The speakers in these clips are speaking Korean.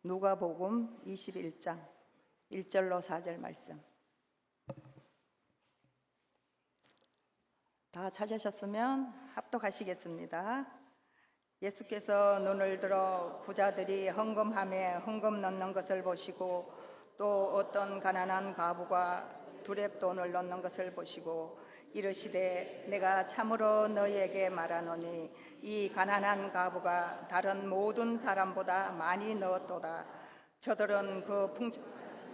누가복음 21장 1절로 4절 말씀. 다 찾으셨으면 합독하시겠습니다. 예수께서 눈을 들어 부자들이 헌금함에 헌금 넣는 것을 보시고 또 어떤 가난한 과부가 두렙돈을 넣는 것을 보시고 이르시되 내가 참으로 너희에게 말하노니 이 가난한 과부가 다른 모든 사람보다 많이 넣었도다. 저들은 그 풍족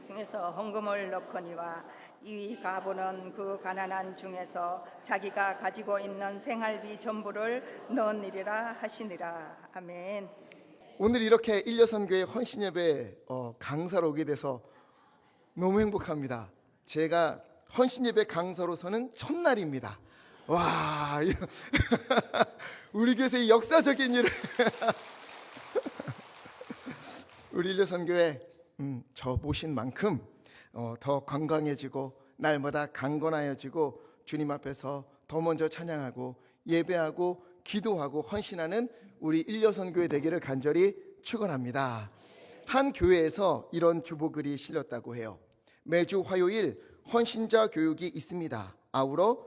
중에서 헌금을 넣거니와 이 과부는 그 가난한 중에서 자기가 가지고 있는 생활비 전부를 넣으리라 하시니라. 아멘. 오늘 이렇게 일려선교회 헌신예배 강사로 오게 돼서 너무 행복합니다. 제가 헌신예배 강사로서는 첫날입니다. 와, 우리 교회의 역사적인 일을 우리 일려선교회 저 모신 만큼 더 건강해지고 날마다 강건하여지고 주님 앞에서 더 먼저 찬양하고 예배하고 기도하고 헌신하는 우리 일려선교회 되기를 간절히 축원합니다. 한 교회에서 이런 주보글이 실렸다고 해요. 매주 화요일 헌신자 교육이 있습니다. 아울러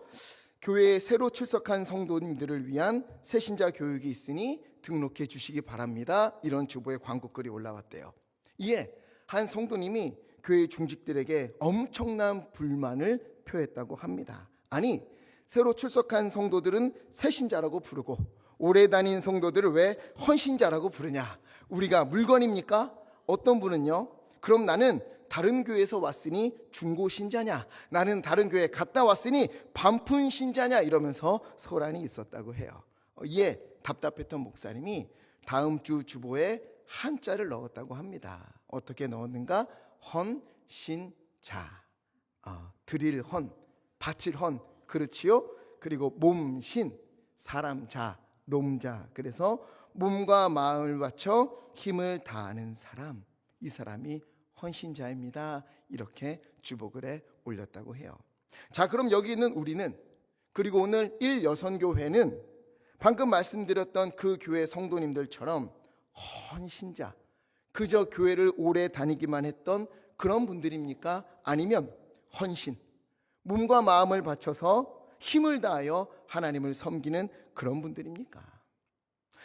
교회에 새로 출석한 성도님들을 위한 새신자 교육이 있으니 등록해 주시기 바랍니다. 이런 주보의 광고글이 올라왔대요. 이에 한 성도님이 교회 중직들에게 엄청난 불만을 표했다고 합니다. 아니, 새로 출석한 성도들은 새신자라고 부르고 오래 다닌 성도들을 왜 헌신자라고 부르냐? 우리가 물건입니까? 어떤 분은요, 그럼 나는 다른 교회에서 왔으니 중고 신자냐? 나는 다른 교회 갔다 왔으니 반푼 신자냐? 이러면서 소란이 있었다고 해요. 이에 답답했던 목사님이 다음 주 주보에 한자를 넣었다고 합니다. 어떻게 넣었는가? 헌신자. 드릴 헌, 바칠 헌, 그렇지요? 그리고 몸신, 사람자, 놈자. 그래서 몸과 마음을 바쳐 힘을 다하는 사람, 이 사람이 헌신자입니다. 이렇게 주보글에 올렸다고 해요. 자, 그럼 여기 있는 우리는, 그리고 오늘 일여선교회는 방금 말씀드렸던 그 교회 성도님들처럼 헌신자, 그저 교회를 오래 다니기만 했던 그런 분들입니까? 아니면 헌신, 몸과 마음을 바쳐서 힘을 다하여 하나님을 섬기는 그런 분들입니까?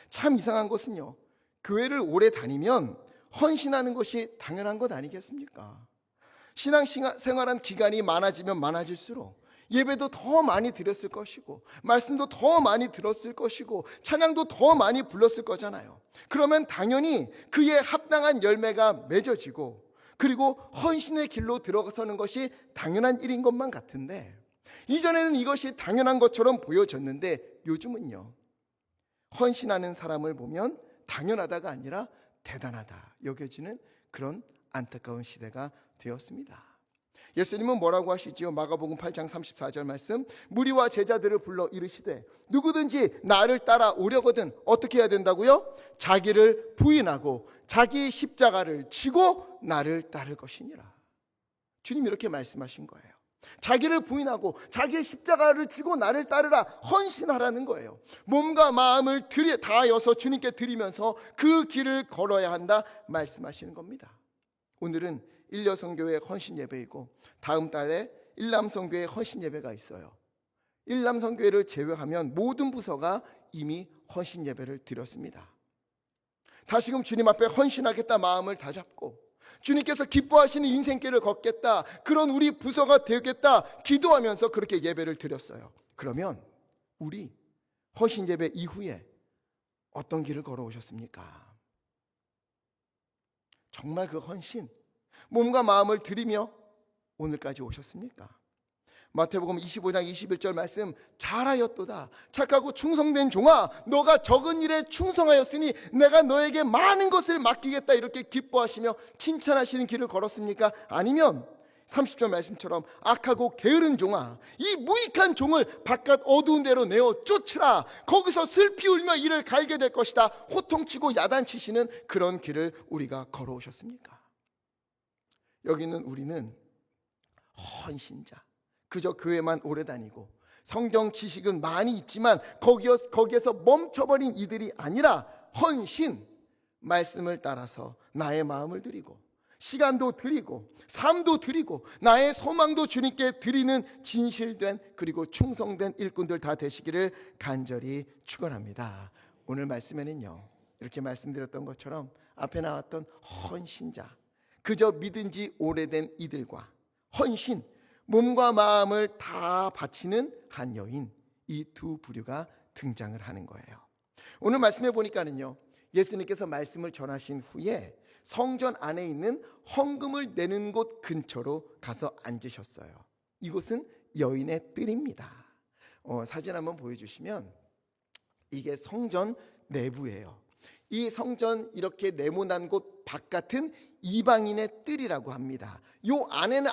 참 이상한 것은요, 교회를 오래 다니면 헌신하는 것이 당연한 것 아니겠습니까? 신앙생활한 기간이 많아지면 많아질수록 예배도 더 많이 드렸을 것이고 말씀도 더 많이 들었을 것이고 찬양도 더 많이 불렀을 거잖아요. 그러면 당연히 그에 합당한 열매가 맺어지고 그리고 헌신의 길로 들어서는 것이 당연한 일인 것만 같은데, 이전에는 이것이 당연한 것처럼 보여졌는데 요즘은요, 헌신하는 사람을 보면 당연하다가 아니라 대단하다 여겨지는 그런 안타까운 시대가 되었습니다. 예수님은 뭐라고 하시지요? 마가복음 8장 34절 말씀, 무리와 제자들을 불러 이르시되 누구든지 나를 따라오려거든 어떻게 해야 된다고요? 자기를 부인하고 자기 십자가를 지고 나를 따를 것이니라. 주님 이렇게 말씀하신 거예요. 자기를 부인하고 자기의 십자가를 지고 나를 따르라, 헌신하라는 거예요. 몸과 마음을 다하여서 주님께 드리면서 그 길을 걸어야 한다 말씀하시는 겁니다. 오늘은 일여선교회 헌신 예배이고 다음 달에 일남선교회 헌신 예배가 있어요. 일남선교회를 제외하면 모든 부서가 이미 헌신 예배를 드렸습니다. 다시금 주님 앞에 헌신하겠다 마음을 다잡고 주님께서 기뻐하시는 인생길을 걷겠다, 그런 우리 부서가 되겠다 기도하면서 그렇게 예배를 드렸어요. 그러면 우리 헌신 예배 이후에 어떤 길을 걸어오셨습니까? 정말 그 헌신, 몸과 마음을 드리며 오늘까지 오셨습니까? 마태복음 25장 21절 말씀, 잘하였도다 착하고 충성된 종아, 너가 적은 일에 충성하였으니 내가 너에게 많은 것을 맡기겠다, 이렇게 기뻐하시며 칭찬하시는 길을 걸었습니까? 아니면 30절 말씀처럼 악하고 게으른 종아, 이 무익한 종을 바깥 어두운 데로 내어 쫓으라, 거기서 슬피 울며 이를 갈게 될 것이다, 호통치고 야단치시는 그런 길을 우리가 걸어오셨습니까? 여기는 우리는 헌신자, 그저 교회만 오래 다니고 성경 지식은 많이 있지만 거기에서 멈춰버린 이들이 아니라 헌신, 말씀을 따라서 나의 마음을 드리고 시간도 드리고 삶도 드리고 나의 소망도 주님께 드리는 진실된 그리고 충성된 일꾼들 다 되시기를 간절히 축원합니다. 오늘 말씀에는요, 이렇게 말씀드렸던 것처럼 앞에 나왔던 헌신자, 그저 믿은 지 오래된 이들과 헌신, 몸과 마음을 다 바치는 한 여인, 이 두 부류가 등장을 하는 거예요. 오늘 말씀해 보니까는요, 예수님께서 말씀을 전하신 후에 성전 안에 있는 헌금을 내는 곳 근처로 가서 앉으셨어요. 이곳은 여인의 뜰입니다. 사진 한번 보여주시면 이게 성전 내부예요. 이 성전 이렇게 네모난 곳 바깥은 이방인의 뜰이라고 합니다. 요 안에는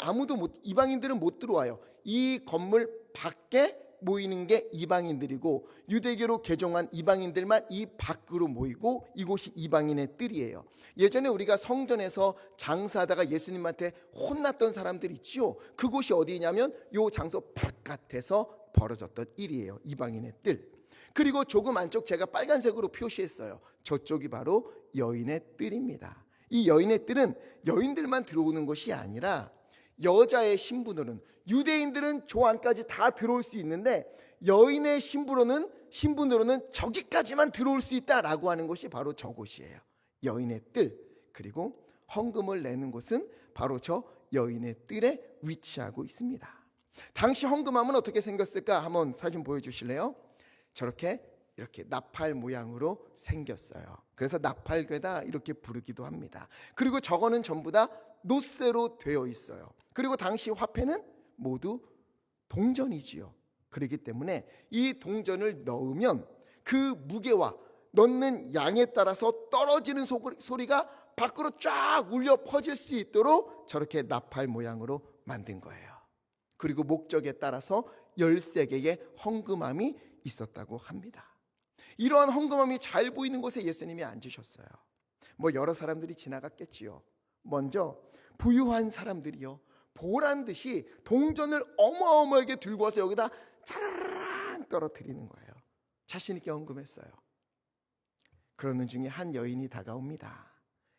이방인들은 못 들어와요. 이 건물 밖에 모이는 게 이방인들이고 유대교로 개종한 이방인들만 이 밖으로 모이고 이곳이 이방인의 뜰이에요. 예전에 우리가 성전에서 장사하다가 예수님한테 혼났던 사람들 있지요. 그곳이 어디냐면 요 장소 바깥에서 벌어졌던 일이에요. 이방인의 뜰. 그리고 조금 안쪽 제가 빨간색으로 표시했어요. 저쪽이 바로 여인의 뜰입니다. 이 여인의 뜰은 여인들만 들어오는 것이 아니라 여자의 신분으로는, 유대인들은 저 안까지 다 들어올 수 있는데 여인의 신분으로는 저기까지만 들어올 수 있다라고 하는 것이 바로 저곳이에요. 여인의 뜰. 그리고 헌금을 내는 곳은 바로 저 여인의 뜰에 위치하고 있습니다. 당시 헌금함은 어떻게 생겼을까? 한번 사진 보여주실래요? 이렇게 나팔 모양으로 생겼어요. 그래서 나팔괴다 이렇게 부르기도 합니다. 그리고 저거는 전부 다 노쇠로 되어 있어요. 그리고 당시 화폐는 모두 동전이지요. 그렇기 때문에 이 동전을 넣으면 그 무게와 넣는 양에 따라서 떨어지는 소리가 밖으로 쫙 울려 퍼질 수 있도록 저렇게 나팔 모양으로 만든 거예요. 그리고 목적에 따라서 13개의 헌금함이 있었다고 합니다. 이러한 헌금함이 잘 보이는 곳에 예수님이 앉으셨어요. 여러 사람들이 지나갔겠지요. 먼저 부유한 사람들이요, 보란 듯이 동전을 어마어마하게 들고 와서 여기다 차라랑 떨어뜨리는 거예요. 자신 있게 헌금했어요. 그러는 중에 한 여인이 다가옵니다.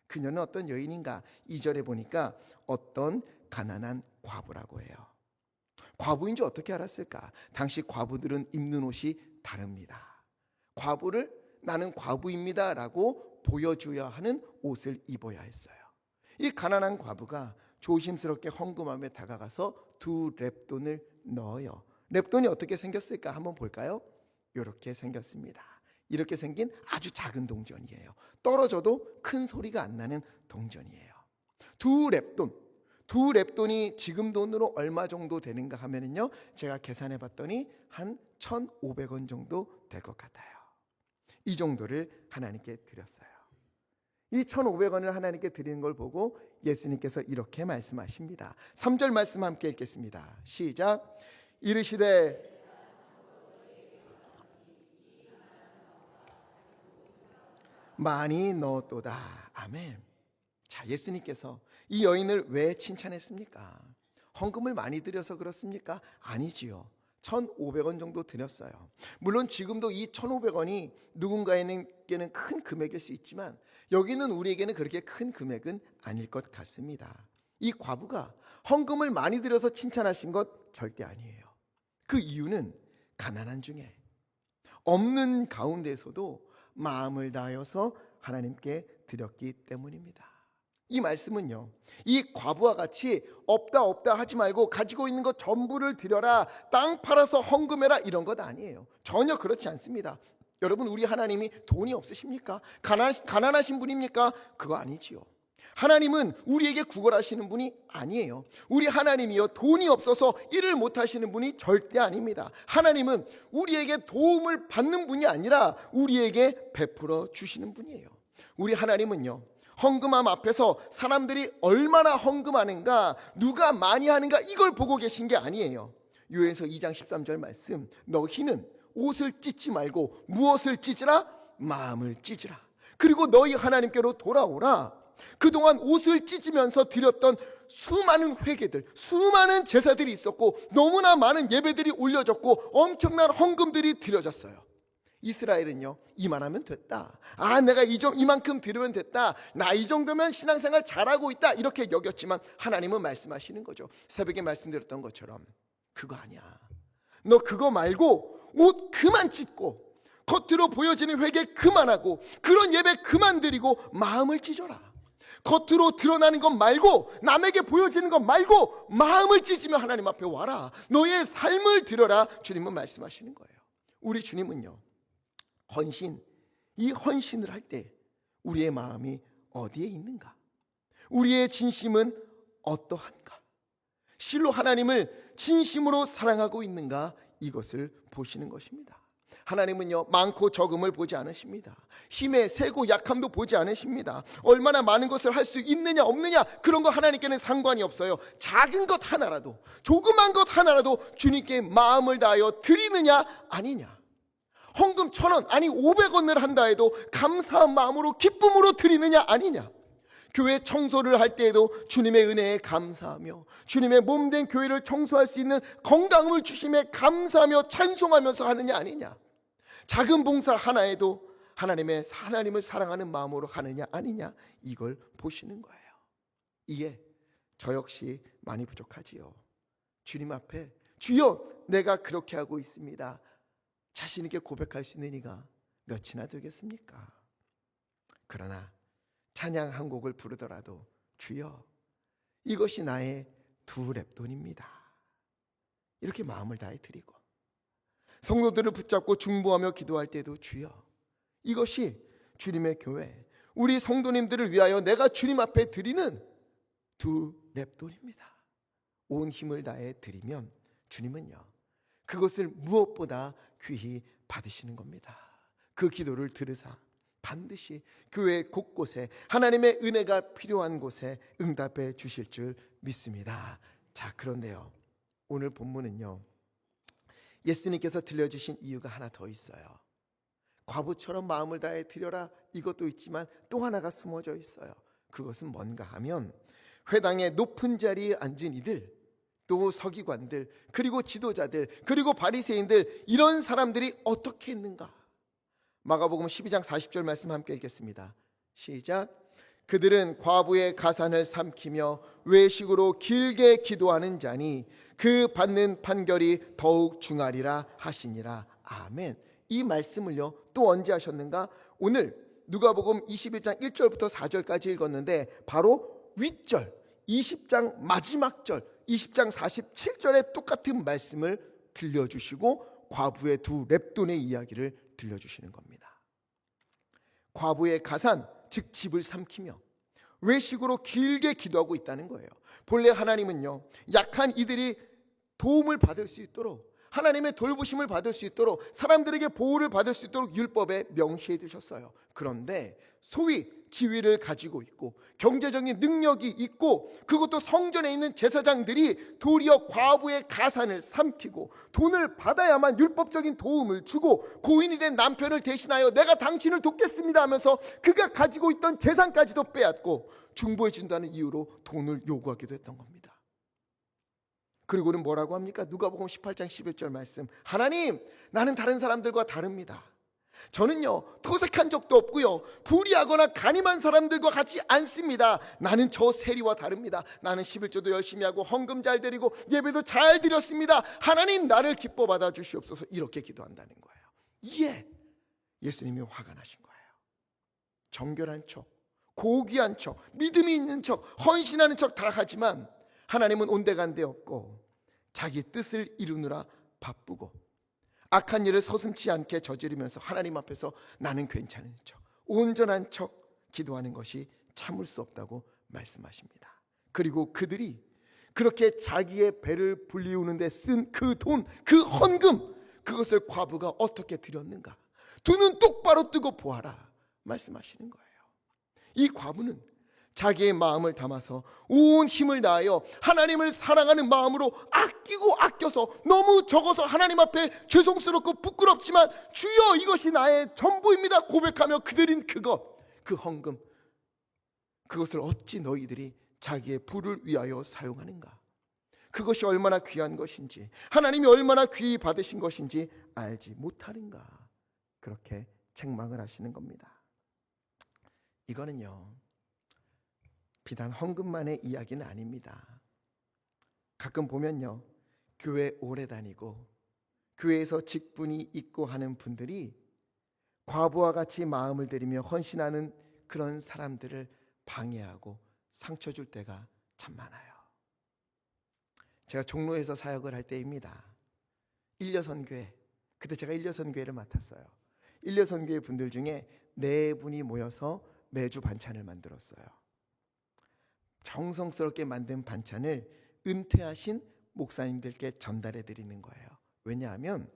그녀는 어떤 여인인가? 2절에 보니까 어떤 가난한 과부라고 해요. 과부인지 어떻게 알았을까? 당시 과부들은 입는 옷이 다릅니다. 과부를 나는 과부입니다 라고 보여줘야 하는 옷을 입어야 했어요. 이 가난한 과부가 조심스럽게 헌금함에 다가가서 2렙돈을 넣어요. 렙돈이 어떻게 생겼을까 한번 볼까요? 이렇게 생겼습니다. 이렇게 생긴 아주 작은 동전이에요. 떨어져도 큰 소리가 안 나는 동전이에요. 2렙돈이 지금 돈으로 얼마 정도 되는가 하면은요, 제가 계산해 봤더니 한 1,500원 정도 될 것 같아요. 이 정도를 하나님께 드렸어요. 이 1,500원을 하나님께 드리는 걸 보고 예수님께서 이렇게 말씀하십니다. 3절 말씀 함께 읽겠습니다. 시작. 이르시되 많이 넣었도다. 아멘. 자, 예수님께서 이 여인을 왜 칭찬했습니까? 헌금을 많이 드려서 그렇습니까? 아니지요. 1,500원 정도 드렸어요. 물론 지금도 이 1,500원이 누군가에게는 큰 금액일 수 있지만 여기는 우리에게는 그렇게 큰 금액은 아닐 것 같습니다. 이 과부가 헌금을 많이 드려서 칭찬하신 것 절대 아니에요. 그 이유는 가난한 중에 없는 가운데서도 마음을 다하여서 하나님께 드렸기 때문입니다. 이 말씀은요, 이 과부와 같이 없다 하지 말고 가지고 있는 것 전부를 드려라, 땅 팔아서 헌금해라 이런 것 아니에요. 전혀 그렇지 않습니다. 여러분, 우리 하나님이 돈이 없으십니까? 가난하신 분입니까? 그거 아니지요. 하나님은 우리에게 구걸하시는 분이 아니에요. 우리 하나님이요, 돈이 없어서 일을 못하시는 분이 절대 아닙니다. 하나님은 우리에게 도움을 받는 분이 아니라 우리에게 베풀어 주시는 분이에요. 우리 하나님은요, 헌금함 앞에서 사람들이 얼마나 헌금하는가, 누가 많이 하는가 이걸 보고 계신 게 아니에요. 요한서 2장 13절 말씀, 너희는 옷을 찢지 말고 무엇을 찢으라? 마음을 찢으라. 그리고 너희 하나님께로 돌아오라. 그동안 옷을 찢으면서 드렸던 수많은 회개들, 수많은 제사들이 있었고 너무나 많은 예배들이 올려졌고 엄청난 헌금들이 드려졌어요. 이스라엘은요, 이만하면 됐다. 내가 이만큼 들으면 됐다. 나 이 정도면 신앙생활 잘하고 있다. 이렇게 여겼지만 하나님은 말씀하시는 거죠. 새벽에 말씀드렸던 것처럼 그거 아니야. 너 그거 말고 옷 그만 찢고 겉으로 보여지는 회개 그만하고 그런 예배 그만 드리고 마음을 찢어라. 겉으로 드러나는 것 말고 남에게 보여지는 것 말고 마음을 찢으며 하나님 앞에 와라. 너의 삶을 들여라. 주님은 말씀하시는 거예요. 우리 주님은요, 이 헌신을 할 때 우리의 마음이 어디에 있는가? 우리의 진심은 어떠한가? 실로 하나님을 진심으로 사랑하고 있는가? 이것을 보시는 것입니다. 하나님은요, 많고 적음을 보지 않으십니다. 힘의 세고 약함도 보지 않으십니다. 얼마나 많은 것을 할 수 있느냐 없느냐 그런 거 하나님께는 상관이 없어요. 작은 것 하나라도, 조그만 것 하나라도 주님께 마음을 다하여 드리느냐 아니냐. 헌금 1,000원 아니 500원을 한다 해도 감사한 마음으로 기쁨으로 드리느냐 아니냐. 교회 청소를 할 때에도 주님의 은혜에 감사하며 주님의 몸된 교회를 청소할 수 있는 건강을 주심에 감사하며 찬송하면서 하느냐 아니냐. 작은 봉사 하나에도 하나님을 사랑하는 마음으로 하느냐 아니냐, 이걸 보시는 거예요. 이게 저 역시 많이 부족하지요. 주님 앞에 주여 내가 그렇게 하고 있습니다, 자신 있게 고백할 수 있는 이가 몇이나 되겠습니까? 그러나 찬양 한 곡을 부르더라도 주여 이것이 나의 2 렙돈입니다, 이렇게 마음을 다해 드리고, 성도들을 붙잡고 중보하며 기도할 때도 주여 이것이 주님의 교회, 우리 성도님들을 위하여 내가 주님 앞에 드리는 2 렙돈입니다. 온 힘을 다해 드리면 주님은요, 그것을 무엇보다 귀히 받으시는 겁니다. 그 기도를 들으사 반드시 교회 곳곳에 하나님의 은혜가 필요한 곳에 응답해 주실 줄 믿습니다. 자, 그런데요, 오늘 본문은요, 예수님께서 들려주신 이유가 하나 더 있어요. 과부처럼 마음을 다해 드려라, 이것도 있지만 또 하나가 숨어져 있어요. 그것은 뭔가 하면 회당의 높은 자리에 앉은 이들, 또 서기관들, 그리고 지도자들, 그리고 바리새인들, 이런 사람들이 어떻게 했는가? 마가복음 12장 40절 말씀 함께 읽겠습니다. 시작. 그들은 과부의 가산을 삼키며 외식으로 길게 기도하는 자니 그 받는 판결이 더욱 중하리라 하시니라. 아멘. 이 말씀을요, 또 언제 하셨는가? 오늘 누가복음 21장 1절부터 4절까지 읽었는데 바로 윗절 20장 마지막 절 20장 47절에 똑같은 말씀을 들려주시고 과부의 2 렙돈의 이야기를 들려주시는 겁니다. 과부의 가산, 즉 집을 삼키며 외식으로 길게 기도하고 있다는 거예요. 본래 하나님은요, 약한 이들이 도움을 받을 수 있도록, 하나님의 돌보심을 받을 수 있도록, 사람들에게 보호를 받을 수 있도록 율법에 명시해 두셨어요. 그런데 소위 지위를 가지고 있고 경제적인 능력이 있고 그것도 성전에 있는 제사장들이 도리어 과부의 가산을 삼키고 돈을 받아야만 율법적인 도움을 주고 고인이 된 남편을 대신하여 내가 당신을 돕겠습니다 하면서 그가 가지고 있던 재산까지도 빼앗고 중보해 준다는 이유로 돈을 요구하기도 했던 겁니다. 그리고는 뭐라고 합니까? 누가복음 18장 11절 말씀, 하나님, 나는 다른 사람들과 다릅니다. 저는요, 토색한 적도 없고요, 불의하거나 간임한 사람들과 같지 않습니다. 나는 저 세리와 다릅니다. 나는 11조도 열심히 하고 헌금 잘 드리고 예배도 잘 드렸습니다. 하나님, 나를 기뻐 받아 주시옵소서. 이렇게 기도한다는 거예요. 이에 예수님이 화가 나신 거예요. 정결한 척, 고귀한 척, 믿음이 있는 척, 헌신하는 척 다 하지만 하나님은 온데간데 없고 자기 뜻을 이루느라 바쁘고 악한 일을 서슴지 않게 저지르면서 하나님 앞에서 나는 괜찮은 척, 온전한 척 기도하는 것이 참을 수 없다고 말씀하십니다. 그리고 그들이 그렇게 자기의 배를 불리우는 데 쓴 그 돈, 그 헌금, 그것을 과부가 어떻게 드렸는가? 두 눈 똑바로 뜨고 보아라 말씀하시는 거예요. 이 과부는 자기의 마음을 담아서 온 힘을 다하여 하나님을 사랑하는 마음으로 아끼고 아껴서 너무 적어서 하나님 앞에 죄송스럽고 부끄럽지만 주여 이것이 나의 전부입니다 고백하며 그들인 그것, 그 헌금, 그것을 어찌 너희들이 자기의 부를 위하여 사용하는가? 그것이 얼마나 귀한 것인지, 하나님이 얼마나 귀히 받으신 것인지 알지 못하는가? 그렇게 책망을 하시는 겁니다. 이거는요, 비단 헌금만의 이야기는 아닙니다. 가끔 보면요, 교회 오래 다니고 교회에서 직분이 있고 하는 분들이 과부와 같이 마음을 들이며 헌신하는 그런 사람들을 방해하고 상처 줄 때가 참 많아요. 제가 종로에서 사역을 할 때입니다. 일려선교회, 그때 제가 일려선교회를 맡았어요. 일려선교회 분들 중에 4분이 모여서 매주 반찬을 만들었어요. 정성스럽게 만든 반찬을 은퇴하신 목사님들께 전달해 드리는 거예요. 왜냐하면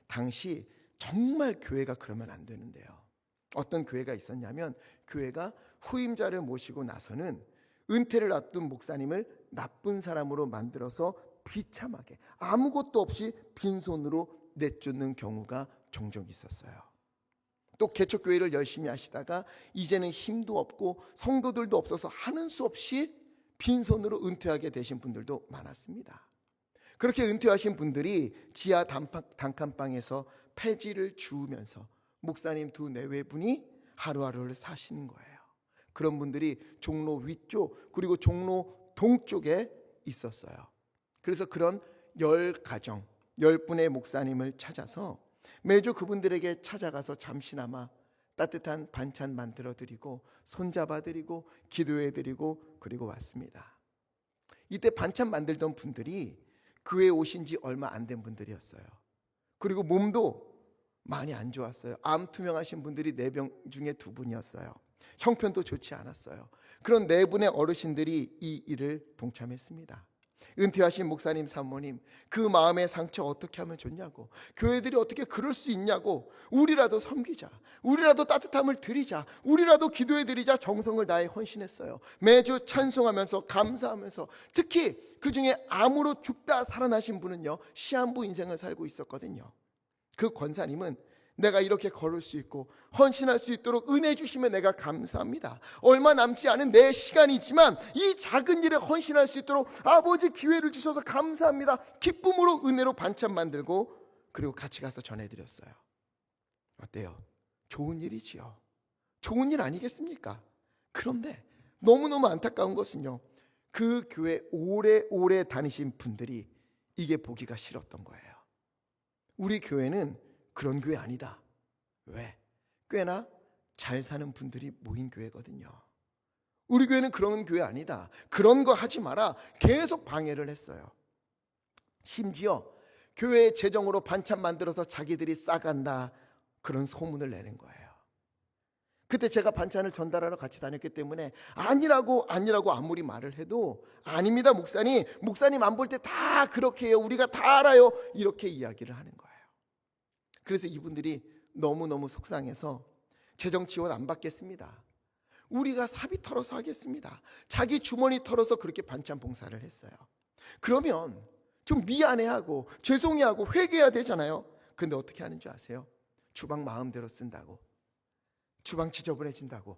당시 정말 교회가 그러면 안 되는데요. 어떤 교회가 있었냐면, 교회가 후임자를 모시고 나서는 은퇴를 앞둔 목사님을 나쁜 사람으로 만들어서 비참하게 아무것도 없이 빈손으로 내쫓는 경우가 종종 있었어요. 또 개척교회를 열심히 하시다가 이제는 힘도 없고 성도들도 없어서 하는 수 없이 빈손으로 은퇴하게 되신 분들도 많았습니다. 그렇게 은퇴하신 분들이 지하 단칸방에서 폐지를 주우면서 목사님 2-4분이 하루하루를 사시는 거예요. 그런 분들이 종로 위쪽 그리고 종로 동쪽에 있었어요. 그래서 그런 10가정 10분의 목사님을 찾아서 매주 그분들에게 찾아가서 잠시나마 따뜻한 반찬 만들어 드리고 손잡아 드리고 기도해 드리고 그리고 왔습니다. 이때 반찬 만들던 분들이 교회에 오신 지 얼마 안 된 분들이었어요. 그리고 몸도 많이 안 좋았어요. 암 투명하신 분들이 4명 중에 2분이었어요. 형편도 좋지 않았어요. 그런 4분의 어르신들이 이 일을 동참했습니다. 은퇴하신 목사님 사모님, 그 마음의 상처 어떻게 하면 좋냐고, 교회들이 어떻게 그럴 수 있냐고, 우리라도 섬기자, 우리라도 따뜻함을 드리자, 우리라도 기도해 드리자 정성을 다해 헌신했어요. 매주 찬송하면서 감사하면서, 특히 그 중에 암으로 죽다 살아나신 분은요, 시한부 인생을 살고 있었거든요. 그 권사님은 내가 이렇게 걸을 수 있고 헌신할 수 있도록 은혜 주시면 내가 감사합니다. 얼마 남지 않은 내 시간이지만 이 작은 일에 헌신할 수 있도록 아버지 기회를 주셔서 감사합니다. 기쁨으로 은혜로 반찬 만들고 그리고 같이 가서 전해드렸어요. 어때요? 좋은 일이지요. 좋은 일 아니겠습니까? 그런데 너무너무 안타까운 것은요, 그 교회 오래오래 다니신 분들이 이게 보기가 싫었던 거예요. 우리 교회는 그런 교회 아니다. 왜? 꽤나 잘 사는 분들이 모인 교회거든요. 우리 교회는 그런 교회 아니다. 그런 거 하지 마라. 계속 방해를 했어요. 심지어 교회 재정으로 반찬 만들어서 자기들이 싸간다, 그런 소문을 내는 거예요. 그때 제가 반찬을 전달하러 같이 다녔기 때문에 아니라고 아무리 말을 해도 아닙니다 목사님 안 볼 때 다 그렇게 해요. 우리가 다 알아요. 이렇게 이야기를 하는 거예요. 그래서 이분들이 너무너무 속상해서 재정 지원 안 받겠습니다. 우리가 사비 털어서 하겠습니다. 자기 주머니 털어서 그렇게 반찬 봉사를 했어요. 그러면 좀 미안해하고 죄송해하고 회개해야 되잖아요. 근데 어떻게 하는 줄 아세요? 주방 마음대로 쓴다고, 주방 지저분해진다고,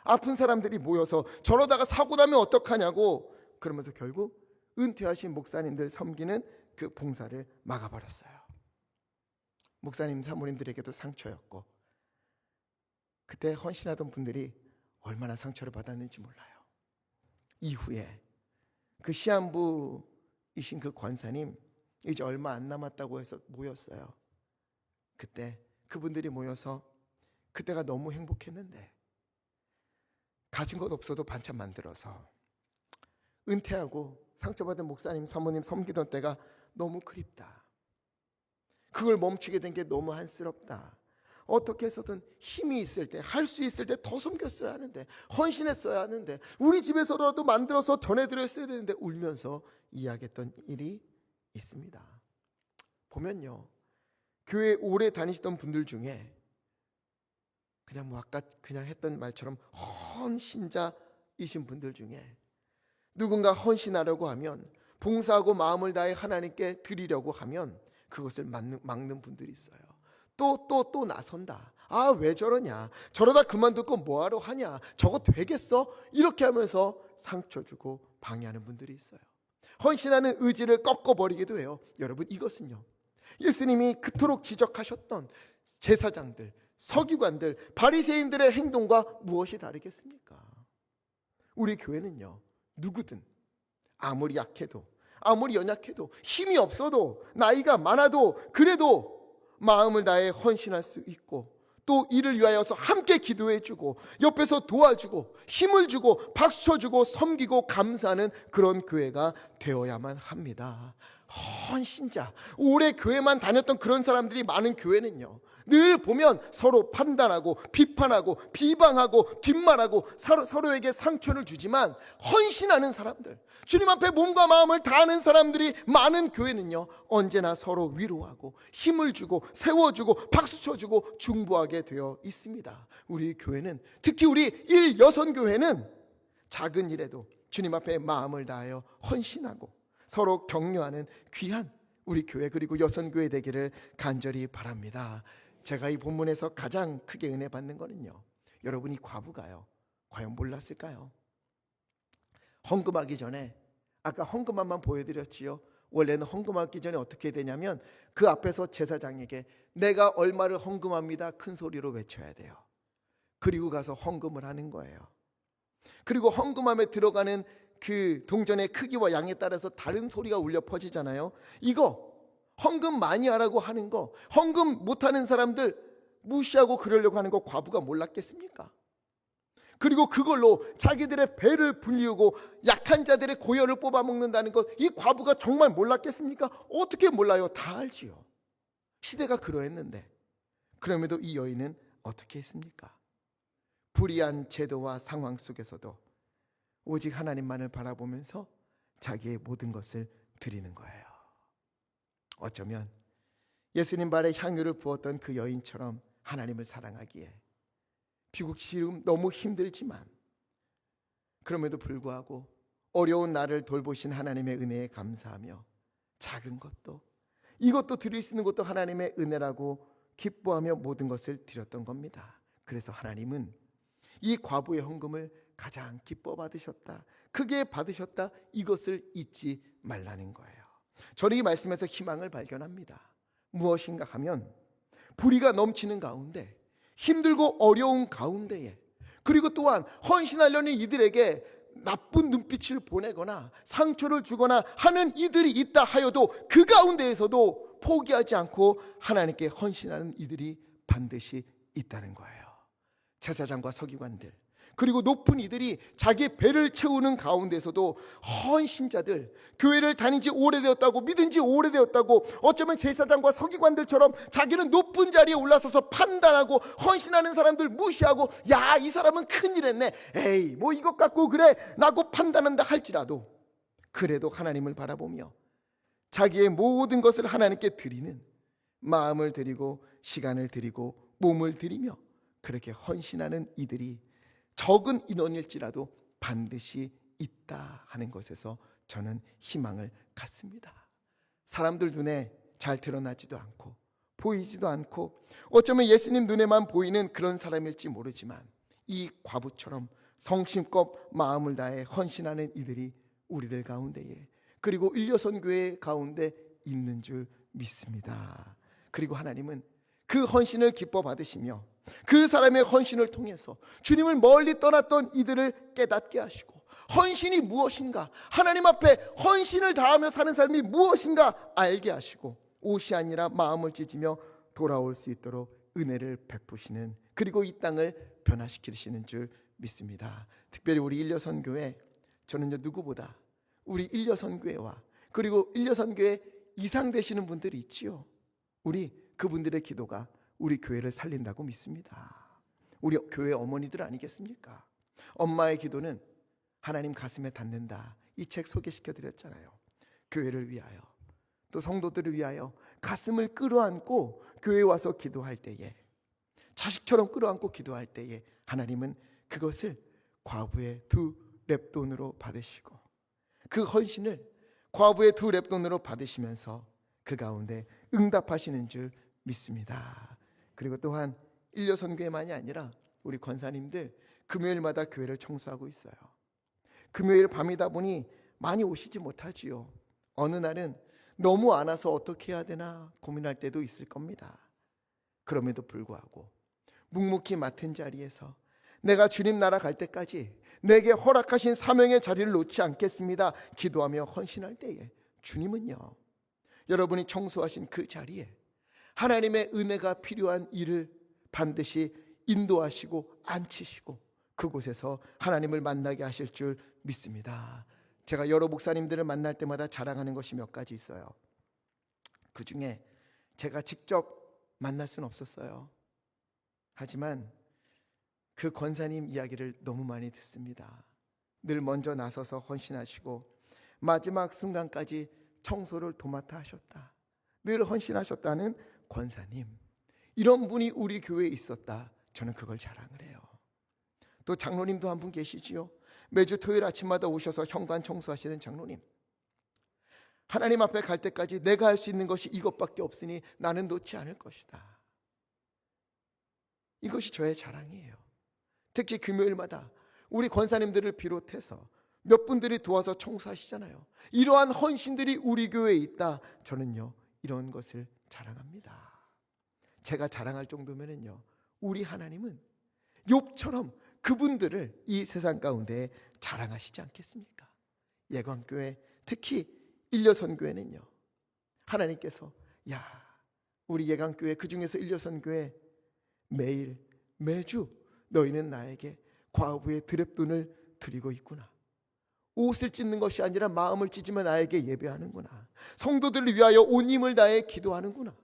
아픈 사람들이 모여서 저러다가 사고 나면 어떡하냐고, 그러면서 결국 은퇴하신 목사님들 섬기는 그 봉사를 막아버렸어요. 목사님 사모님들에게도 상처였고, 그때 헌신하던 분들이 얼마나 상처를 받았는지 몰라요. 이후에 그 시한부이신 그 권사님 이제 얼마 안 남았다고 해서 모였어요. 그때 그분들이 모여서 그때가 너무 행복했는데, 가진 것 없어도 반찬 만들어서 은퇴하고 상처받은 목사님 사모님 섬기던 때가 너무 그립다. 그걸 멈추게 된 게 너무 안쓰럽다. 어떻게 해서든 힘이 있을 때, 할 수 있을 때 더 섬겼어야 하는데, 헌신했어야 하는데, 우리 집에서라도 만들어서 전해드렸어야 되는데, 울면서 이야기했던 일이 있습니다. 보면요, 교회 오래 다니시던 분들 중에 그냥 아까 그냥 했던 말처럼 헌신자이신 분들 중에 누군가 헌신하려고 하면, 봉사하고 마음을 다해 하나님께 드리려고 하면 그것을 막는 분들이 있어요. 또 나선다. 아, 왜 저러냐, 저러다 그만두고 뭐하러 하냐, 저거 되겠어? 이렇게 하면서 상처 주고 방해하는 분들이 있어요. 헌신하는 의지를 꺾어버리기도 해요. 여러분, 이것은요, 예수님이 그토록 지적하셨던 제사장들, 서기관들, 바리새인들의 행동과 무엇이 다르겠습니까? 우리 교회는요, 누구든 아무리 약해도, 아무리 연약해도, 힘이 없어도, 나이가 많아도, 그래도 마음을 다해 헌신할 수 있고, 또 이를 위하여서 함께 기도해주고, 옆에서 도와주고, 힘을 주고, 박수 쳐주고, 섬기고, 감사하는 그런 교회가 되어야만 합니다. 헌신자, 오래 교회만 다녔던 그런 사람들이 많은 교회는요, 늘 보면 서로 판단하고 비판하고 비방하고 뒷말하고 서로에게 상처를 주지만, 헌신하는 사람들, 주님 앞에 몸과 마음을 다하는 사람들이 많은 교회는요, 언제나 서로 위로하고 힘을 주고 세워주고 박수 쳐주고 중보하게 되어 있습니다. 우리 교회는, 특히 우리 일여선교회는 작은 일에도 주님 앞에 마음을 다하여 헌신하고 서로 격려하는 귀한 우리 교회, 그리고 여선교회 되기를 간절히 바랍니다. 제가 이 본문에서 가장 크게 은혜 받는 거는요, 여러분이 과부가요, 과연 몰랐을까요? 헌금하기 전에, 아까 헌금함만 보여드렸지요. 원래는 헌금하기 전에 어떻게 되냐면, 그 앞에서 제사장에게 내가 얼마를 헌금합니다 큰 소리로 외쳐야 돼요. 그리고 가서 헌금을 하는 거예요. 그리고 헌금함에 들어가는 그 동전의 크기와 양에 따라서 다른 소리가 울려 퍼지잖아요. 이거 헌금 많이 하라고 하는 거, 헌금 못하는 사람들 무시하고 그러려고 하는 거 과부가 몰랐겠습니까? 그리고 그걸로 자기들의 배를 불리우고 약한 자들의 고열을 뽑아먹는다는 것, 이 과부가 정말 몰랐겠습니까? 어떻게 몰라요? 다 알지요. 시대가 그러했는데, 그럼에도 이 여인은 어떻게 했습니까? 불의한 제도와 상황 속에서도 오직 하나님만을 바라보면서 자기의 모든 것을 드리는 거예요. 어쩌면 예수님 발에 향유를 부었던 그 여인처럼 하나님을 사랑하기에, 비록 지금 너무 힘들지만 그럼에도 불구하고 어려운 나를 돌보신 하나님의 은혜에 감사하며, 작은 것도 이것도 드릴 수 있는 것도 하나님의 은혜라고 기뻐하며 모든 것을 드렸던 겁니다. 그래서 하나님은 이 과부의 헌금을 가장 기뻐 받으셨다, 크게 받으셨다, 이것을 잊지 말라는 거예요. 저는 이 말씀에서 희망을 발견합니다. 무엇인가 하면, 불의가 넘치는 가운데, 힘들고 어려운 가운데에, 그리고 또한 헌신하려는 이들에게 나쁜 눈빛을 보내거나 상처를 주거나 하는 이들이 있다 하여도, 그 가운데에서도 포기하지 않고 하나님께 헌신하는 이들이 반드시 있다는 거예요. 제사장과 서기관들, 그리고 높은 이들이 자기 배를 채우는 가운데서도 헌신자들, 교회를 다닌 지 오래되었다고, 믿은 지 오래되었다고, 어쩌면 제사장과 서기관들처럼 자기는 높은 자리에 올라서서 판단하고 헌신하는 사람들 무시하고, 야, 이 사람은 큰일 했네, 에이 뭐 이것 갖고 그래 라고 판단한다 할지라도, 그래도 하나님을 바라보며 자기의 모든 것을 하나님께 드리는, 마음을 드리고 시간을 드리고 몸을 드리며 그렇게 헌신하는 이들이 적은 인원일지라도 반드시 있다 하는 것에서 저는 희망을 갖습니다. 사람들 눈에 잘 드러나지도 않고 보이지도 않고, 어쩌면 예수님 눈에만 보이는 그런 사람일지 모르지만, 이 과부처럼 성심껏 마음을 다해 헌신하는 이들이 우리들 가운데에, 그리고 일여선교회 가운데 있는 줄 믿습니다. 그리고 하나님은 그 헌신을 기뻐 받으시며, 그 사람의 헌신을 통해서 주님을 멀리 떠났던 이들을 깨닫게 하시고, 헌신이 무엇인가, 하나님 앞에 헌신을 다하며 사는 삶이 무엇인가 알게 하시고, 옷이 아니라 마음을 찢으며 돌아올 수 있도록 은혜를 베푸시는, 그리고 이 땅을 변화시키시는 줄 믿습니다. 특별히 우리 일여선교회, 저는 누구보다 우리 일여선교회와 그리고 일여선교회 이상 되시는 분들이 있지요. 우리 그분들의 기도가 우리 교회를 살린다고 믿습니다. 우리 교회 어머니들 아니겠습니까? 엄마의 기도는 하나님 가슴에 닿는다. 이 책 소개시켜 드렸잖아요. 교회를 위하여, 또 성도들을 위하여 가슴을 끌어안고 교회에 와서 기도할 때에, 자식처럼 끌어안고 기도할 때에 하나님은 그것을 과부의 2렙돈으로 받으시고, 그 헌신을 과부의 2렙돈으로 받으시면서 그 가운데 응답하시는 줄 믿습니다. 그리고 또한 일여선교회만이 아니라 우리 권사님들 금요일마다 교회를 청소하고 있어요. 금요일 밤이다 보니 많이 오시지 못하지요. 어느 날은 너무 안 와서 어떻게 해야 되나 고민할 때도 있을 겁니다. 그럼에도 불구하고 묵묵히 맡은 자리에서 내가 주님 나라 갈 때까지 내게 허락하신 사명의 자리를 놓지 않겠습니다 기도하며 헌신할 때에 주님은요, 여러분이 청소하신 그 자리에 하나님의 은혜가 필요한 일을 반드시 인도하시고 앉히시고 그곳에서 하나님을 만나게 하실 줄 믿습니다. 제가 여러 목사님들을 만날 때마다 자랑하는 것이 몇 가지 있어요. 그 중에 제가 직접 만날 수는 없었어요. 하지만 그 권사님 이야기를 너무 많이 듣습니다. 늘 먼저 나서서 헌신하시고 마지막 순간까지 청소를 도맡아 하셨다, 늘 헌신하셨다는 권사님, 이런 분이 우리 교회에 있었다. 저는 그걸 자랑을 해요. 또 장로님도 한 분 계시지요. 매주 토요일 아침마다 오셔서 현관 청소하시는 장로님. 하나님 앞에 갈 때까지 내가 할 수 있는 것이 이것밖에 없으니 나는 놓지 않을 것이다. 이것이 저의 자랑이에요. 특히 금요일마다 우리 권사님들을 비롯해서 몇 분들이 도와서 청소하시잖아요. 이러한 헌신들이 우리 교회에 있다. 저는요, 이런 것을 자랑합니다. 제가 자랑할 정도면은요, 우리 하나님은 욥처럼 그분들을 이 세상 가운데 자랑하시지 않겠습니까? 예광교회, 특히 일려선교회는요, 하나님께서 야, 우리 예광교회, 그 중에서 일려선교회 매일 매주 너희는 나에게 과부의 드랩돈을 드리고 있구나. 옷을 찢는 것이 아니라 마음을 찢으며 나에게 예배하는구나. 성도들을 위하여 온 힘을 다해 기도하는구나.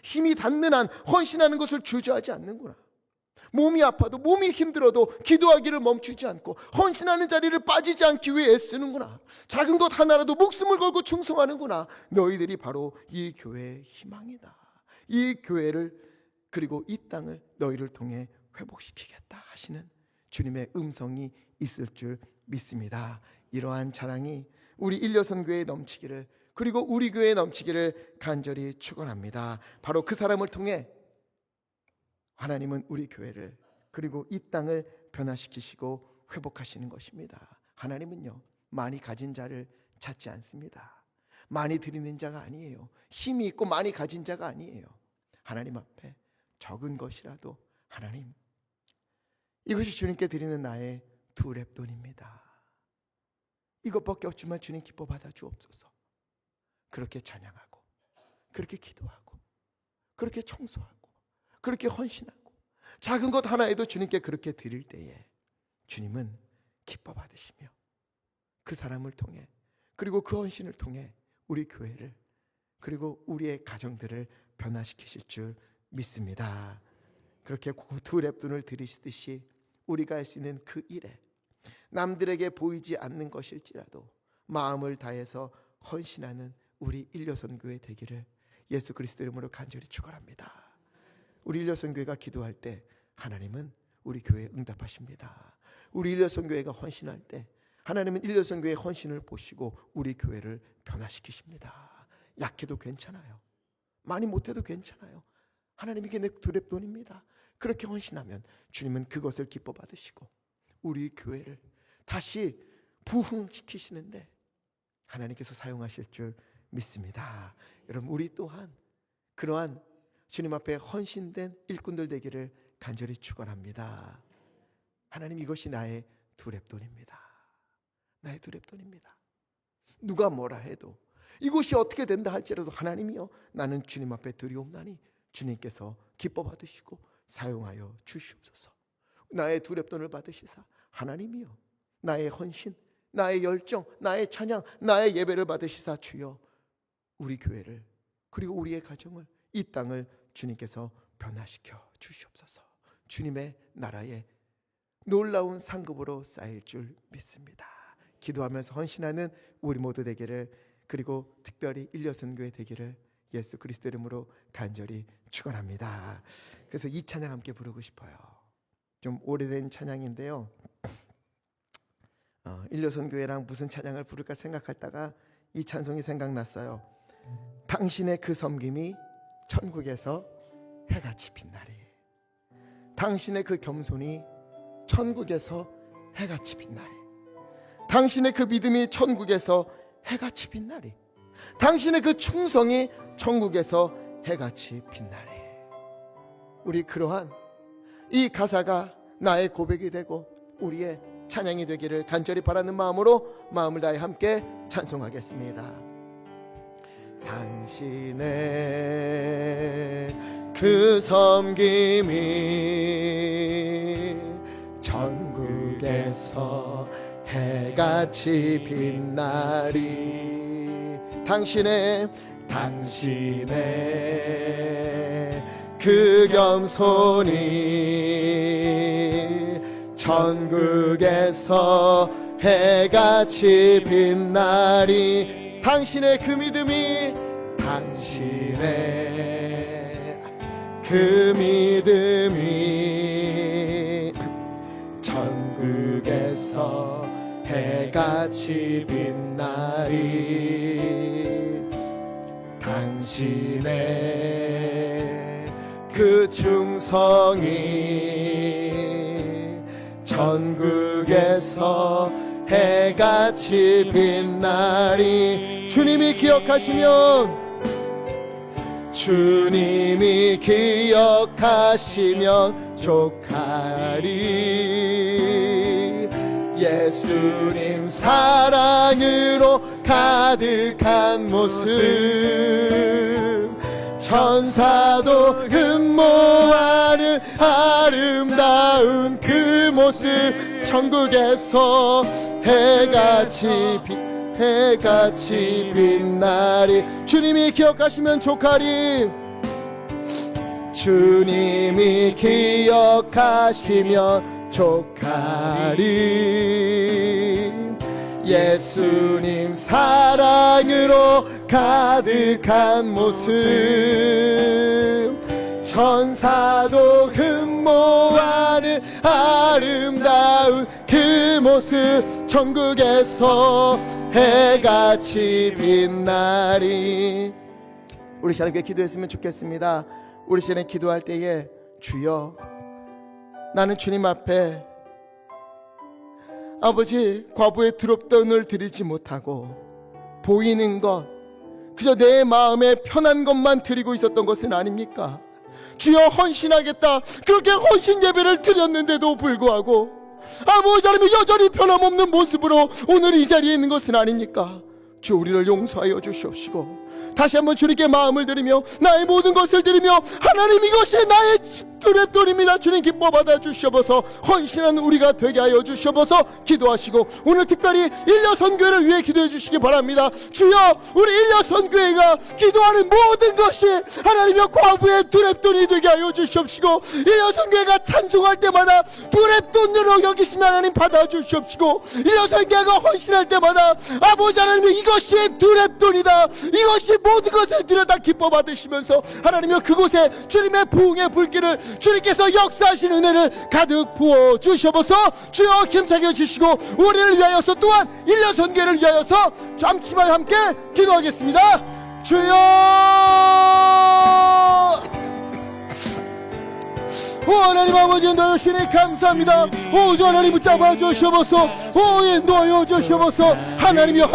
힘이 닿는 한 헌신하는 것을 주저하지 않는구나. 몸이 아파도, 몸이 힘들어도 기도하기를 멈추지 않고 헌신하는 자리를 빠지지 않기 위해 애쓰는구나. 작은 것 하나라도 목숨을 걸고 충성하는구나. 너희들이 바로 이 교회의 희망이다. 이 교회를, 그리고 이 땅을 너희를 통해 회복시키겠다 하시는 주님의 음성이 있을 줄 믿습니다. 이러한 자랑이 우리 일려선교회에 넘치기를, 그리고 우리 교회에 넘치기를 간절히 축원합니다. 바로 그 사람을 통해 하나님은 우리 교회를, 그리고 이 땅을 변화시키시고 회복하시는 것입니다. 하나님은요, 많이 가진 자를 찾지 않습니다. 많이 드리는 자가 아니에요. 힘이 있고 많이 가진 자가 아니에요. 하나님 앞에 적은 것이라도 하나님, 이것이 주님께 드리는 나의 두 랩돈입니다. 이것밖에 없지만 주님 기뻐 받아 주옵소서. 그렇게 찬양하고, 그렇게 기도하고, 그렇게 청소하고, 그렇게 헌신하고, 작은 것 하나에도 주님께 그렇게 드릴 때에 주님은 기뻐 받으시며 그 사람을 통해, 그리고 그 헌신을 통해 우리 교회를, 그리고 우리의 가정들을 변화시키실 줄 믿습니다. 그렇게 두 랩돈을 드리시듯이 우리가 할 수 있는 그 일에 남들에게 보이지 않는 것일지라도 마음을 다해서 헌신하는 우리 일려선교회 되기를 예수 그리스도 이름으로 간절히 축원합니다. 우리 일려선교회가 기도할 때 하나님은 우리 교회에 응답하십니다. 우리 일려선교회가 헌신할 때 하나님은 일려선교회의 헌신을 보시고 우리 교회를 변화시키십니다. 약해도 괜찮아요. 많이 못해도 괜찮아요. 하나님에게 내 두 랩돈입니다. 그렇게 헌신하면 주님은 그것을 기뻐 받으시고 우리 교회를 다시 부흥시키시는데 하나님께서 사용하실 줄 믿습니다. 여러분, 우리 또한 그러한 주님 앞에 헌신된 일꾼들 되기를 간절히 축원합니다. 하나님, 이것이 나의 두 랩돈입니다. 나의 두 랩돈입니다. 누가 뭐라 해도, 이곳이 어떻게 된다 할지라도 하나님이여, 나는 주님 앞에 드리옵나니 주님께서 기뻐 받으시고 사용하여 주시옵소서. 나의 두 랩돈을 받으시사 하나님이여, 나의 헌신, 나의 열정, 나의 찬양, 나의 예배를 받으시사 주여, 우리 교회를, 그리고 우리의 가정을, 이 땅을 주님께서 변화시켜 주시옵소서. 주님의 나라에 놀라운 상급으로 쌓일 줄 믿습니다. 기도하면서 헌신하는 우리 모두 되기를, 그리고 특별히 일려선교회 되기를 예수 그리스도 이름으로 간절히 축원합니다. 그래서 이 찬양 함께 부르고 싶어요. 좀 오래된 찬양인데요, 일려선교회랑 무슨 찬양을 부를까 생각하다가 이 찬송이 생각났어요. 당신의 그 섬김이 천국에서 해같이 빛나리. 당신의 그 겸손이 천국에서 해같이 빛나리. 당신의 그 믿음이 천국에서 해같이 빛나리. 당신의 그 충성이 천국에서 해같이 빛나리. 우리 그러한 이 가사가 나의 고백이 되고 우리의 찬양이 되기를 간절히 바라는 마음으로 마음을 다해 함께 찬송하겠습니다. 당신의 그 섬김이 천국에서 해같이 빛나리. 당신의 그 겸손이 천국에서 해같이 빛나리. 당신의 그 믿음이 천국에서 해같이 빛나리. 당신의 그 충성이 천국에서 해같이 빛나리. 주님이 기억하시면 족하리. 예수님 사랑으로 가득한 모습, 천사도 흠모하는 아름다운 그 모습, 천국에서 해같이 빛나리. 주님이 기억하시면 족하리. 주님이 기억하시면 족하리. 예수님 사랑으로 가득한 모습, 천사도 흠모하는 아름다운 그 모습, 천국에서 해같이 빛나리. 우리 시간에 기도했으면 좋겠습니다. 우리 시간에 기도할 때에 주여, 나는 주님 앞에 아버지 과부의 드롭던을 드리지 못하고 보이는 것, 그저 내 마음에 편한 것만 드리고 있었던 것은 아닙니까? 주여, 헌신하겠다 그렇게 헌신 예배를 드렸는데도 불구하고 아버지 하나님 여전히 변함없는 모습으로 오늘 이 자리에 있는 것은 아닙니까? 주, 우리를 용서하여 주시옵시고 다시 한번 주님께 마음을 드리며 나의 모든 것을 드리며, 하나님 이것이 나의 드랩돈입니다. 주님 기뻐 받아 주시옵소서. 헌신하는 우리가 되게 하여 주시옵소서. 기도하시고 오늘 특별히 일려선교회를 위해 기도해 주시기 바랍니다. 주여, 우리 일려선교회가 기도하는 모든 것이 하나님의 과부의 드랩돈이 되게 하여 주시옵시고, 일려선교회가 찬송할 때마다 드랩돈으로 여기시면 하나님 받아 주시옵시고, 일려선교회가 헌신할 때마다 아버지 하나님 이것이 드랩돈이다, 이것이 모든 것을 들여다 기뻐 받으시면서 하나님이여 그곳에 주님의 부흥의 불길을 주님께서 역사하신 은혜를 가득 부어 주셔서 주여 힘차게 해주시고, 우리를 위하여서 또한 일려선교회를 위하여서 잠시만 함께 기도하겠습니다. 주여, 오 하나님 아버지 인도하시니 감사합니다. 오 주 하나님 붙잡아 주시옵소서. 오 인도하여 주시옵소서. 하나님이여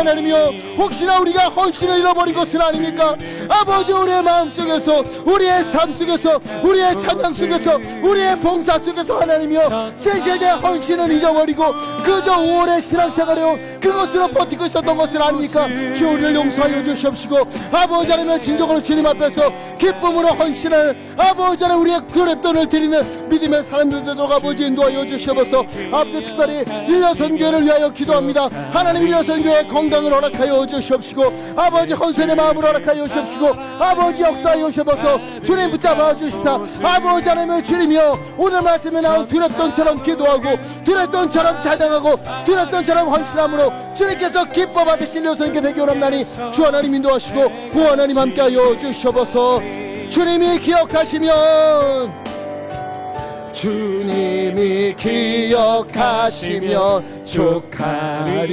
혹시나 우리가 헌신을 잃어버린 것은 아닙니까? 아버지, 우리의 마음속에서, 우리의 삶 속에서, 우리의 찬양 속에서, 우리의 봉사 속에서 하나님이여 진실의 헌신을 잊어버리고 그저 오래 신앙생활에 그것으로 버티고 있었던 것은 아닙니까? 주, 우리를 용서하여 주시옵시고 아버지 하나님 진정으로 주님 앞에서 기쁨으로 헌신을 아버지 하나님 우리의 그랩돈을 드리는 믿음의 사람들 되도록 아버지 인도하여 주시옵소서. 아버지 특별히 일려선교회를 위하여 기도합니다. 하나님 일려선교회의 건강을 허락하여 주시옵시고 아버지 헌신의 마음을 허락하여 주시옵시고 아버지 역사하여 주시옵소서. 주님 붙잡아 주시사 아버지 하나님의 주님이여 오늘 말씀에 나온 드렸던처럼 기도하고 드렸던처럼 찬양하고 드렸던처럼 헌신함으로 주님께서 기뻐 받으실 일려선교회 되기 원합나니 주 하나님 인도하시고 구 하나님 함께하여 주시옵소서. 주님이 기억하시면 족하리.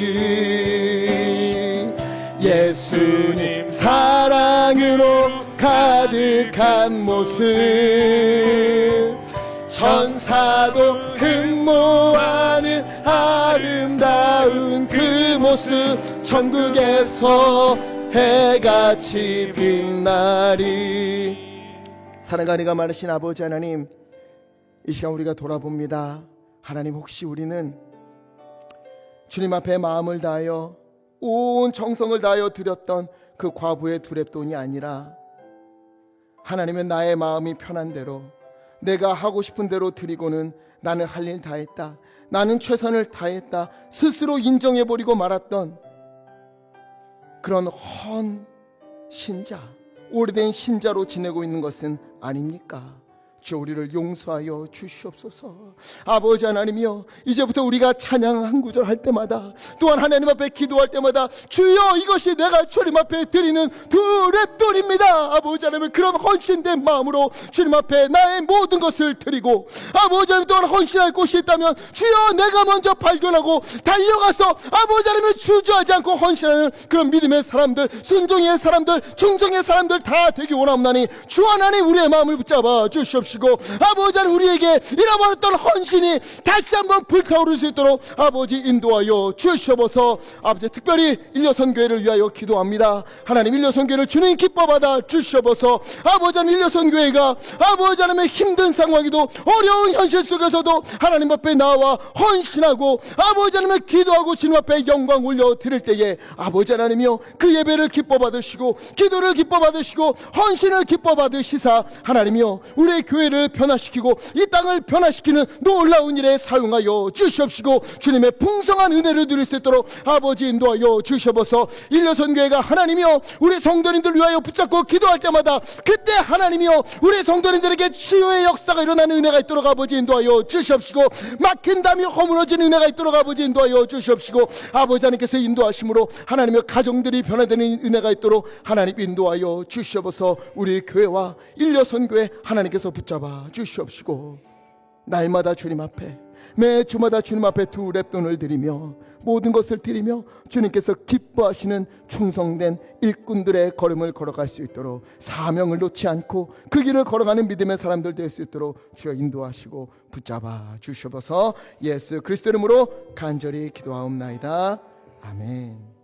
예수님 사랑으로 가득한 모습, 천사도 흠모하는 아름다운 그 모습, 천국에서 해같이 빛나리. 사랑과 은혜가 많으신 아버지 하나님, 이 시간 우리가 돌아봅니다. 하나님, 혹시 우리는 주님 앞에 마음을 다하여 온 정성을 다하여 드렸던 그 과부의 두렙돈이 아니라 하나님은 나의 마음이 편한 대로 내가 하고 싶은 대로 드리고는 나는 할 일 다 했다, 나는 최선을 다했다 스스로 인정해버리고 말았던 그런 헌 신자, 오래된 신자로 지내고 있는 것은 아닙니까? 주, 우리를 용서하여 주시옵소서. 아버지 하나님이여, 이제부터 우리가 찬양 한 구절 할 때마다, 또한 하나님 앞에 기도할 때마다, 주여, 이것이 내가 주님 앞에 드리는 두렙돈입니다. 아버지 하나님, 그런 헌신된 마음으로 주님 앞에 나의 모든 것을 드리고, 아버지 하나님, 또한 헌신할 곳이 있다면 주여, 내가 먼저 발견하고 달려가서 아버지 하나님 주저하지 않고 헌신하는 그런 믿음의 사람들, 순종의 사람들, 충성의 사람들 다 되기 원하옵나니 주 하나님, 우리의 마음을 붙잡아 주시옵소서. 아버지 하나님, 우리에게 잃어버렸던 헌신이 다시 한번 불타오를 수 있도록 아버지 인도하여 주시옵소서. 아버지, 특별히 일려선교회를 위하여 기도합니다. 하나님, 일려선교회를 주님 기뻐받아 주시옵소서. 아버지 하나님, 일려선교회가 아버지 하나님의 힘든 상황에도 어려운 현실 속에서도 하나님 앞에 나와 헌신하고 아버지 하나님의 기도하고 주님 앞에 영광 올려 드릴 때에 아버지 하나님이여, 그 예배를 기뻐받으시고 기도를 기뻐받으시고 헌신을 기뻐받으시사 하나님이여, 우리의 교회를 변화시키고 이 땅을 변화시키는 놀라운 일에 사용하여 주시옵시고 주님의 풍성한 은혜를 누릴 수 있도록 아버지 인도하여 주시옵소서. 일려선교회가 하나님이여, 우리 성도님들 위하여 붙잡고 기도할 때마다 그때 하나님이여, 우리 성도님들에게 치유의 역사가 일어나는 은혜가 있도록 아버지 인도하여 주시옵시고, 막힌 담이 허물어지는 은혜가 있도록 아버지 인도하여 주시옵시고, 아버지 하나님께서 인도하심으로 하나님의 가정들이 변화되는 은혜가 있도록 하나님 인도하여 주시옵소서. 우리 교회와 일려선교회 하나님께서 붙잡아 주시옵시고, 날마다 주님 앞에, 매 주마다 주님 앞에 두렙돈을 드리며 모든 것을 드리며 주님께서 기뻐하시는 충성된 일꾼들의 걸음을 걸어갈 수 있도록, 사명을 놓지 않고 그 길을 걸어가는 믿음의 사람들 될 수 있도록 주여 인도하시고 붙잡아 주시옵소서. 예수 그리스도 이름으로 간절히 기도하옵나이다. 아멘.